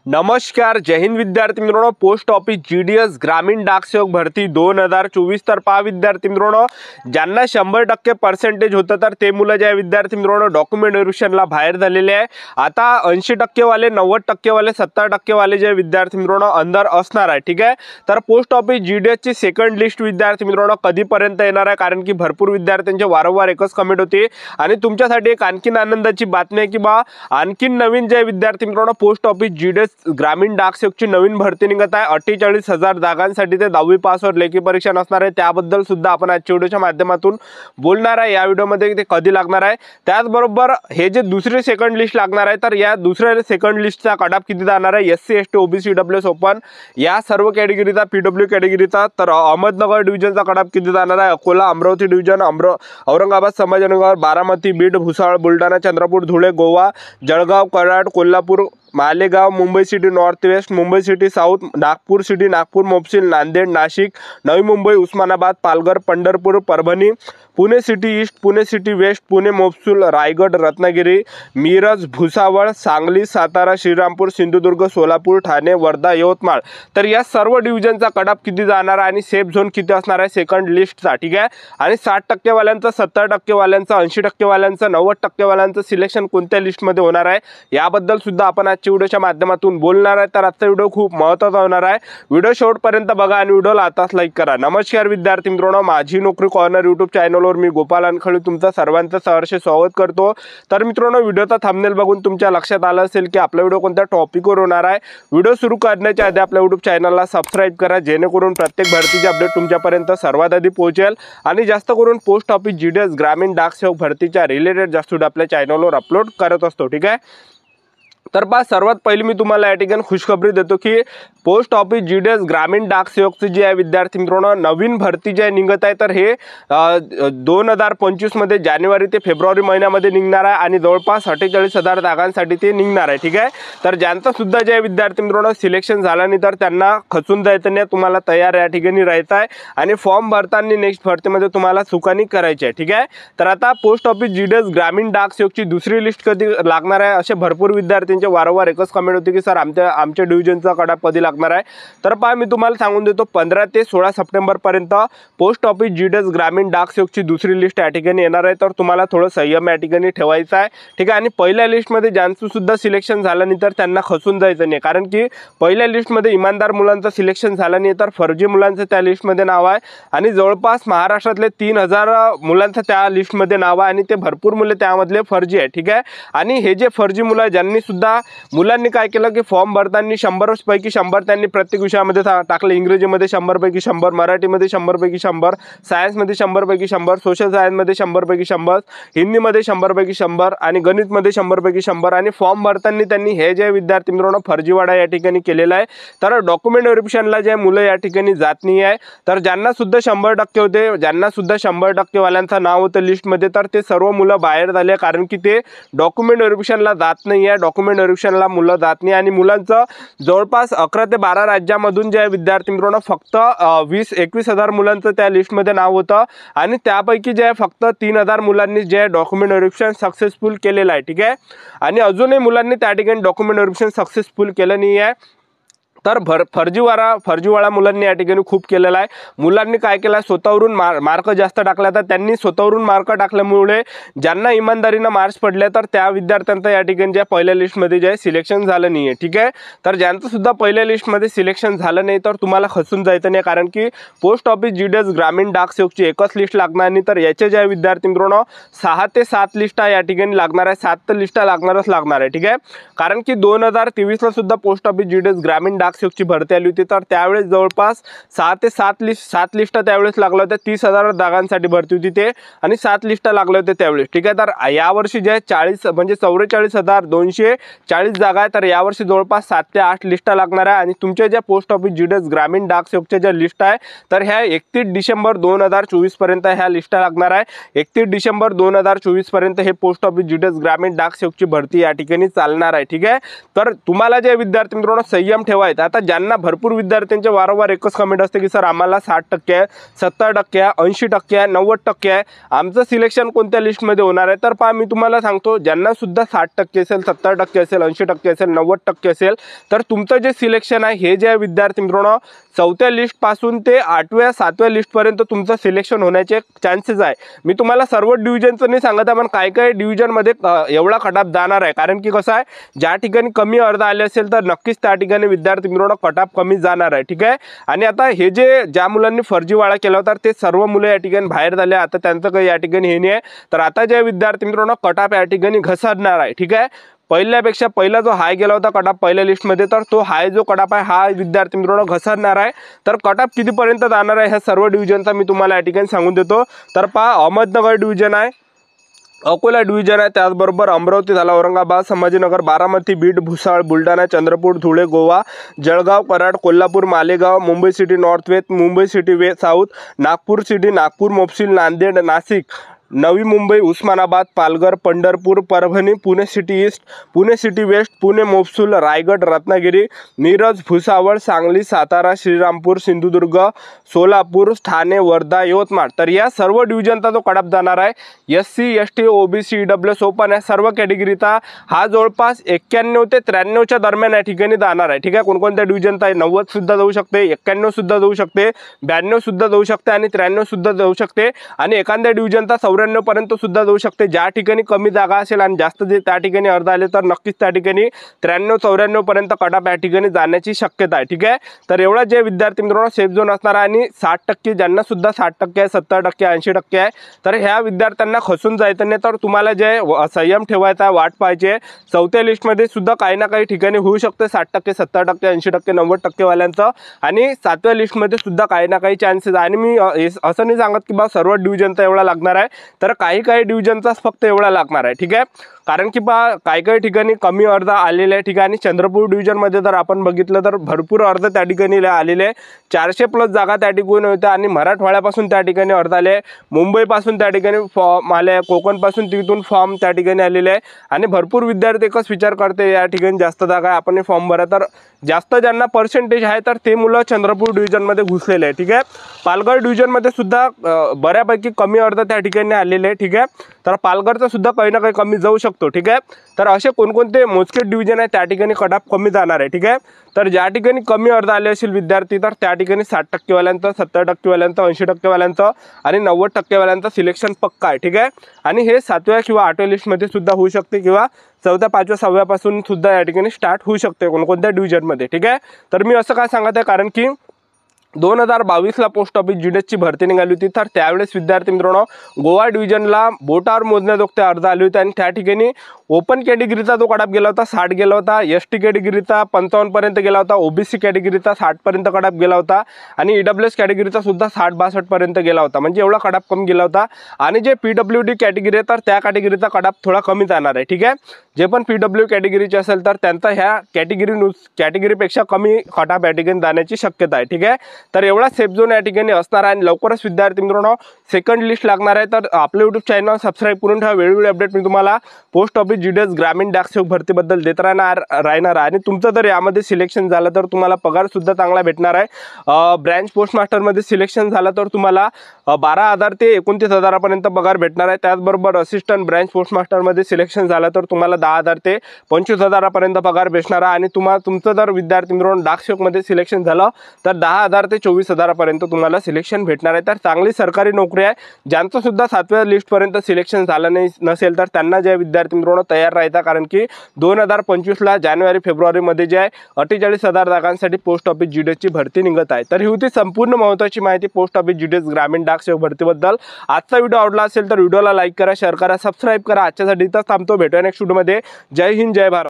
नमस्कार, जय हिंद विद्यार्थी मित्रांनो। पोस्ट ऑफिस जीडीएस ग्रामीण डाकसेवक भरती 2024 तर पहा विद्यार्थी मित्रांनो, ज्यांना 100% पर्सेंटेज होतं तर ते मुलं जे विद्यार्थी मित्रांनो डॉक्युमेंट व्हेरिफिकेशनला बाहेर झालेले आहे। आता 80% वाले, 90% वाले, 70% वाले जे विद्यार्थी मित्रांनो अंदर असणार आहे। ठीक आहे, तर पोस्ट ऑफिस जीडीएस ची सेकंड लिस्ट विद्यार्थी मित्रांनो कधीपर्यंत येणार आहे, कारण की भरपूर विद्यार्थ्यांचे वारंवार एकच कमेंट होते। आणि तुमच्यासाठी एक आणखीन आनंदाची बातमी आहे की बा आणखीन नवीन जे विद्यार्थी मित्रांनो पोस्ट ऑफिस जीडीएस ग्रामीण डाकसेवकची नवीन भरती निघत आहे। 48,000 जागांसाठी ते 10वी पासवर लेखी परीक्षा नसणार आहे, त्याबद्दल सुद्धा आपण आजच्या व्हिडिओच्या माध्यमातून बोलणार आहे। या व्हिडिओमध्ये ते कधी लागणार आहे, त्याचबरोबर हे जे दुसरी सेकंड लिस्ट लागणार आहे, तर या दुसऱ्या सेकंड लिस्टचा कट ऑफ किती जाणार आहे, SC ST OBC WS open या सर्व कॅटेगरीचा, पीडब्ल्यू कॅटेगरीचा, तर अहमदनगर डिव्हिजनचा कट ऑफ किती जाणार आहे, Akola, Amravati division, Aurangabad, Sambhajinagar, Baramati, Beed, Bhusawal, Buldhana, Chandrapur, Dhule, Goa, Jalgaon, Karad, Kolhapur, Malegaon, Mumbai city north west, Mumbai city south, Nagpur city, Nagpur mofussil, Nanded, Nashik, Navi Mumbai, Osmanabad, Palghar, Pandharpur, Parbhani, Pune city east, Pune city west, Pune mofussil, Raigad, Ratnagiri, Miraj, Bhusawal, Sangli, Satara, Shrirampur, Sindhudurg, Solapur, Thane, Wardha, Yavatmal, तर या सर्व डिव्हिजनचा कट ऑफ किती जाणार आहे आणि सेफ झोन किती असणार आहे सेकंड लिस्टचा। ठीक आहे, आणि 60% वाल्यांचं, 70% वाल्यांचं, 80% वाल्यांचं, 90% वाल्यांचं सिलेक्शन कोणत्या लिस्टमध्ये होणार आहे याबद्दल सुद्धा आपण आजच्या व्हिडिओच्या माध्यमातून बोलणार आहे। तर आजचा व्हिडिओ खूप महत्त्वाचा होणार आहे, व्हिडिओ शेवटपर्यंत बघा आणि व्हिडिओला आताच लाईक करा। नमस्कार विद्यार्थी मित्रांनो, माझी नोकरी कॉर्नर यूट्यूब चॅनलवर मी गोपाल अनखळे तुमचं सर्वांचं सहर्ष स्वागत करतो। तर मित्रांनो, व्हिडिओचा थंबनेल बघून तुमच्या लक्षात आलं असेल की आपला व्हिडिओ कोणत्या टॉपिकवर होणार आहे। व्हिडिओ सुरू करण्याच्या आधी आपल्या यूट्यूब चॅनलला सबस्क्राइब करा, जेणेकरून प्रत्येक भरतीचे अपडेट तुमच्यापर्यंत सर्वात आधी पोहोचेल आणि जास्त करून पोस्ट ऑफिस जीडीएस ग्रामीण डाकसेवक भरतीच्या रिलेटेड जास्त व्हिडिओ आपल्या चॅनलवर अपलोड करत असतो। ठीक आहे, तर पहा सर्वात पहिली मी तुम्हाला या ठिकाणी खुशखबरी देतो की पोस्ट ऑफिस जीडीएस ग्रामीण डाकसेवकची जी आहे विद्यार्थी मित्रांनो नवीन भरती जी आहे निघत आहे, तर हे 2025 मध्ये जानेवारी ते फेब्रुवारी महिन्यामध्ये निघणार आहे आणि जवळपास 48,000 जागांसाठी ते निघणार आहे। ठीक आहे, तर ज्यांचं सुद्धा जे विद्यार्थी मित्रांनो सिलेक्शन झालं नाही तर त्यांना खचून जायचं नाही, तुम्हाला तयार या ठिकाणी राहायचं आहे आणि फॉर्म भरताना नेक्स्ट भरतीमध्ये तुम्हाला चुकानी करायची आहे। ठीक आहे, तर आता पोस्ट ऑफिस जीडीएस ग्रामीण डाकसेवकची दुसरी लिस्ट कधी लागणार आहे असे भरपूर विद्यार्थी वारंवार एकच कमेंट होती की सर आमच्या डिव्हिजनचा कट ऑफ कधी लागणार आहे। तर पहा मी तुम्हाला सांगून देतो 15 ते 16 सप्टेंबर पर्यंत पोस्ट ऑफिस जीडीएस ग्रामीण डाकसेवकची दुसरी लिस्ट या ठिकाणी येणार आहे, तर तुम्हाला थोडं संयम या ठिकाणी ठेवायचा आहे। ठीक आहे, आणि पहिल्या लिस्टमध्ये ज्यांचं सुद्धा सिलेक्शन झालं नाही तर त्यांना खचून जायचं नाही, कारण की पहिल्या लिस्टमध्ये इमानदार मुलांचं सिलेक्शन झालं नाही तर फर्जी मुलांचं त्या लिस्टमध्ये नाव आहे आणि जवळपास महाराष्ट्रातले 3000 मुलांचं त्या लिस्टमध्ये नाव आहे आणि ते भरपूर मुले त्यामधले फर्जी आहे। ठीक आहे, आणि हे जे फर्जी मुलं ज्यांनी सुद्धा मुलांनी काय केलं की फॉर्म भरताना 100 पैकी 100 त्यांनी प्रत्येक विषयामध्ये टाकले, इंग्रजीमध्ये 100 पैकी 100, मराठीमध्ये 100 पैकी 100, सायन्समध्ये 100 पैकी 100, सोशल सायन्समध्ये 100 पैकी 100, हिंदीमध्ये 100 पैकी 100 आणि गणितमध्ये 100 पैकी 100 आणि फॉर्म भरताना त्यांनी हे जे विद्यार्थी मित्रांनो फर्जीवाडा या ठिकाणी केलेला आहे। तर डॉक्युमेंट व्हेरिफिकेशनला जे मुलं या ठिकाणी जात नाही आहे, तर ज्यांना सुद्धा 100% होते, ज्यांना सुद्धा 100% वाल्यांचं नाव होतं लिस्टमध्ये, तर ते सर्व मुलं बाहेर झाले, कारण की ते डॉक्युमेंट व्हेरिफिकेशनला जात नाही आहे, डॉक्युमेंट व्हेरिफिकेशनला मुलं जात नाही आणि मुलांचं जवळपास 11 ते 12 राज्यामधून जे विद्यार्थी मित्रांनो फक्त 20-21 मुलांचं त्या लिस्टमध्ये नाव होतं आणि त्यापैकी जे फक्त 3000 मुलांनी जे डॉक्युमेंट व्हेरिफिकेशन सक्सेसफुल केलेलं आहे। ठीक आहे, आणि अजूनही मुलांनी त्या ठिकाणी डॉक्युमेंट व्हेरिफिकेशन सक्सेसफुल केलं नाही आहे, तर फर्जीवाळा मुलांनी या ठिकाणी खूप केलेला आहे। मुलांनी काय केलं, स्वतःवरून मार्क जास्त टाकला, तर त्यांनी स्वतःवरून मार्क टाकल्यामुळे ज्यांना इमानदारीनं मार्क्स पडले तर त्या विद्यार्थ्यांचं या ठिकाणी ज्या पहिल्या लिस्टमध्ये जे सिलेक्शन झालं नाही आहे। ठीक आहे, तर ज्यांचं सुद्धा पहिल्या लिस्टमध्ये सिलेक्शन झालं नाही तर तुम्हाला खचून जायचं नाही, कारण की पोस्ट ऑफिस जीडीएस ग्रामीण डाकसेवकची एकच लिस्ट लागणार नाही, तर याचे ज्या विद्यार्थी मित्रांनो 6 ते 7 लिस्टा या ठिकाणी लागणार आहे, 7 तर लिस्टा लागणार आहे। ठीक आहे, कारण की 2023 ला सुद्धा पोस्ट ऑफिस जीडीएस ग्रामीण डाकसेवकची भरती आली होती, तर त्यावेळेस जवळपास 6 ते 7 लिस्टा त्यावेळेस लागल्या होत्या, 30,000 जागांसाठी भरती होती ते आणि 7 लिस्टा लागल्या होत्या त्यावेळेस। ठीक आहे, तर यावर्षी जे 40 म्हणजे 44,240 जागा आहे, तर यावर्षी जवळपास 7 ते 8 लिस्टा लागणार आहे आणि तुमच्या ज्या पोस्ट ऑफिस जीडीएस ग्रामीण डाकसेवकच्या ज्या लिस्ट आहे तर ह्या 31 डिसेंबर 2024 पर्यंत ह्या लिस्टा लागणार आहे। 31 डिसेंबर 2024 पर्यंत हे पोस्ट ऑफिस जीडीएस ग्रामीण डाकसेवकची भरती या ठिकाणी चालणार आहे। ठीक आहे, तर तुम्हाला जे विद्यार्थी मित्रांनो संयम ठेवायचा आता ज्यांना भरपूर विद्यार्थ्यांचे वारंवार एकच कमेंट असते की सर आम्हाला 60% आहे, 70% आहे, 80% आहे, 90% आहे, आमचं सिलेक्शन कोणत्या लिस्टमध्ये होणार आहे? तर पहा मी तुम्हाला सांगतो, ज्यांना सुद्धा 60% असेल, 70% असेल, 80% असेल, 90% असेल, तर तुमचं जे सिलेक्शन आहे हे जे विद्यार्थी मित्रांनो 4थ्या लिस्टपासून ते 8व्या 7व्या लिस्टपर्यंत तुमचं सिलेक्शन होण्याचे चान्सेस आहे. मी तुम्हाला सर्व डिव्हिजनचं नाही सांगत आहे, पण काही काही डिव्हिजनमध्ये एवढा कटऑफ जाणार आहे. कारण की कसं आहे, ज्या ठिकाणी कमी अर्ध आले असेल तर नक्कीच त्या ठिकाणी विद्यार्थी मित्रांनो कटऑफ कमी जाणार आहे. ठीक आहे. आणि आता हे जे ज्या मुलांनी फर्जीवाडा केला होता ते सर्व मुलं या ठिकाणी बाहेर झाले. आता त्यांचं काही या ठिकाणी हे नाही आहे. तर आता जे विद्यार्थी मित्रांनो कटऑफ या ठिकाणी घसरणार आहे. ठीक आहे. पहिल्यापेक्षा पहिला जो हाय गेला होता कटऑफ पहिल्या लिस्टमध्ये, तर तो हाय जो कटऑफ आहे हा विद्यार्थी मित्रांनो घसरणार आहे. तर कटऑफ कितीपर्यंत जाणार आहे ह्या सर्व डिव्हिजनचा मी तुम्हाला या ठिकाणी सांगून देतो. तर पहा, अहमदनगर डिव्हिजन आहे, अकोला डिव्हिजन आहे, त्याचबरोबर अमरावती झाला, Aurangabad, Sambhajinagar, Baramati, Beed, Bhusawal, Buldhana, Chandrapur, Dhule, Goa, Jalgaon, Karad, Kolhapur, Malegaon, Mumbai city north west, Mumbai city west south, Nagpur city, Nagpur, mofussil, Nanded, Nashik, Navi Mumbai, Osmanabad, Palghar, Pandharpur, Parbhani, Pune city east, Pune city west, Pune mofussil, Raigad, Ratnagiri, Miraj, Bhusawal, Sangli, Satara, Shrirampur, Sindhudurg, Solapur, Thane, Wardha, Yavatmal. तर या सर्व डिव्हिजनचा जो कटऑफ जाणार आहे SC ST OBC EWS open या सर्व कॅटेगरीचा हा जवळपास 91 ते 93च्या दरम्यान या ठिकाणी जाणार आहे. ठीक आहे. कोणकोणत्या डिव्हिजनचा आहे? 90 सुद्धा जाऊ शकते, 91 सुद्धा जाऊ शकते, 92 सुद्धा जाऊ शकते आणि 93 सुद्धा जाऊ शकते आणि एखाद्या डिव्हिजनचा 94 पर्यंत सुद्धा जाऊ शकते. ज्या ठिकाणी कमी जागा असेल आणि जास्त जे त्या ठिकाणी अर्ध आले तर नक्कीच त्या ठिकाणी 93-94 पर्यंत कटऑफ या ठिकाणी जाण्याची शक्यता आहे. ठीक आहे. तर एवढा जे विद्यार्थी मित्रांनो सेफ झोन असणार आहे आणि 60% ज्यांना सुद्धा 60% आहे, 70% 80% आहे, तर ह्या विद्यार्थ्यांना खसून जायचं नाही. तर तुम्हाला जे संयम ठेवायचा, वाट पाहिजे. 4थ्या लिस्टमध्ये सुद्धा काही ना काही ठिकाणी होऊ शकते 60%, 70%, 80%, 90% वाल्यांचं आणि 7व्या लिस्टमध्ये सुद्धा काही ना काही चान्सेस आहे. आणि मी असं नाही सांगत की बा सर्व डिव्हिजनचा एवढा लागणार आहे, तर काही काही डिव्हिजनचाच फक्त एवढा लागणार आहे. ठीक आहे. कारण की पहा काही काही ठिकाणी कमी अर्ध आलेले आहे. ठीक आहे. आणि चंद्रपूर डिव्हिजनमध्ये जर आपण बघितलं तर भरपूर अर्ध त्या ठिकाणी आलेले आहे. 400+ जागा त्या ठिकाणी होत्या आणि मराठवाड्यापासून त्या ठिकाणी अर्ध आले, मुंबईपासून त्या ठिकाणी फॉर्म आले, कोकणपासून तिथून फॉर्म त्या ठिकाणी आलेले आहे आणि भरपूर विद्यार्थी एकच विचार करते या ठिकाणी जास्त जागा आहे आपण हे फॉर्म भरा. तर जास्त ज्यांना पर्सेंटेज आहे तर ते मुलं चंद्रपूर डिव्हिजनमध्ये घुसलेले आहे. ठीक आहे. पालघर डिव्हिजनमध्ये सुद्धा बऱ्यापैकी कमी अर्ध त्या ठिकाणी आलेले आहे. ठीक आहे. तर पालघरचा सुद्धा काही ना काही कमी जाऊ शकतो. ठीक आहे. तर असे कोणकोणते मोजके डिव्हिजन आहे त्या ठिकाणी कटऑफ कमी जाणार आहे. ठीक आहे. तर ज्या ठिकाणी कमी अर्ध आले असेल विद्यार्थी तर त्या ठिकाणी 60% वाल्यांचं, 70% वाल्यांचं, 80% वाल्यांचं आणि 90% वाल्यांचं सिलेक्शन पक्का आहे. ठीक आहे. आणि हे 7व्या किंवा 8व्या लिस्टमध्ये सुद्धा होऊ शकते किंवा 4थ्या 5व्या 6व्यापासून सुद्धा या ठिकाणी स्टार्ट होऊ शकते कोणकोणत्या डिव्हिजनमध्ये. ठीक आहे. तर मी असं काय सांगत आहे, कारण की 2022ला पोस्ट ऑफिस GDSची भरती निघाली होती. तर त्यावेळेस विद्यार्थी मित्रांनो गोवा डिव्हिजनला बोटावर मोजण्याजोगते अर्ध आले होते आणि त्या ठिकाणी ओपन कॅटेगरीचा जो कटऑफ गेला होता 60 गेला होता, ST कॅटेगरीचा 55 पर्यंत गेला होता, OBC कॅटेगरीचा 60 पर्यंत कटऑफ गेला होता आणि EWS कॅटेगरीचा सुद्धा 60-62 पर्यंत गेला होता. म्हणजे एवढा कटऑफ कमी गेला होता. आणि जे PWD कॅटेगरी आहे तर त्या कॅटेगरीचा कटऑफ थोडा कमी जाणार आहे. ठीक आहे. जे पण PW कॅटेगरीचे असेल तर त्यांचा ह्या कॅटेगरीपेक्षा कमी कटऑफ या ठिकाणी जाण्याची शक्यता आहे. ठीक आहे. तर एवढा सेफ झोन या ठिकाणी असणार आहे आणि लवकरच विद्यार्थी मित्रांनो सेकंड लिस्ट लागणार आहे. तर आपलं यूट्यूब चॅनल सबस्क्राईब करून ठेवा. वेळोवेळी अपडेट मी तुम्हाला पोस्ट ऑफिस GDS ग्रामीण डाकसेवक भरतीबद्दल देत राहणार आहे. आणि तुमचं जर यामध्ये सिलेक्शन झालं तर तुम्हाला पगार सुद्धा चांगला भेटणार आहे. ब्रँच पोस्ट मास्टरमध्ये सिलेक्शन झालं तर तुम्हाला 12,000 ते 29,000 पगार भेटणार आहे. त्याचबरोबर असिस्टंट ब्रँच पोस्ट मास्टरमध्ये सिलेक्शन झालं तर तुम्हाला 10,000 ते 25,000 पगार भेटणार आहे. आणि तुमचं जर विद्यार्थी मित्रांनो डाकसेवकमध्ये सिलेक्शन झालं तर 10,000 ते 24,000 तुम्हाला सिलेक्शन भेटणार आहे. तर चांगली सरकारी नोकरी आहे. ज्यांचं सुद्धा 7व्या लिस्टपर्यंत सिलेक्शन झालं नसेल तर त्यांना जे विद्यार्थी मित्रांनो तयार राहायचा, कारण की 2025ला जानेवारी-फेब्रुवारीमध्ये जे आहे 48,000 जागांसाठी पोस्ट ऑफिस GDSची भरती निघत आहे. तर ही होती संपूर्ण महत्त्वाची माहिती पोस्ट ऑफिस GDS ग्रामीण डाकसेवक भरतीबद्दल. आजचा व्हिडिओ आवडला असेल तर व्हिडिओला लाईक करा, शेअर करा, सबस्क्राईब करा. आजच्यासाठी इथंच थांबतो. भेटूया नेक्स्ट व्हिडिओमध्ये. जय हिंद, जय भारत.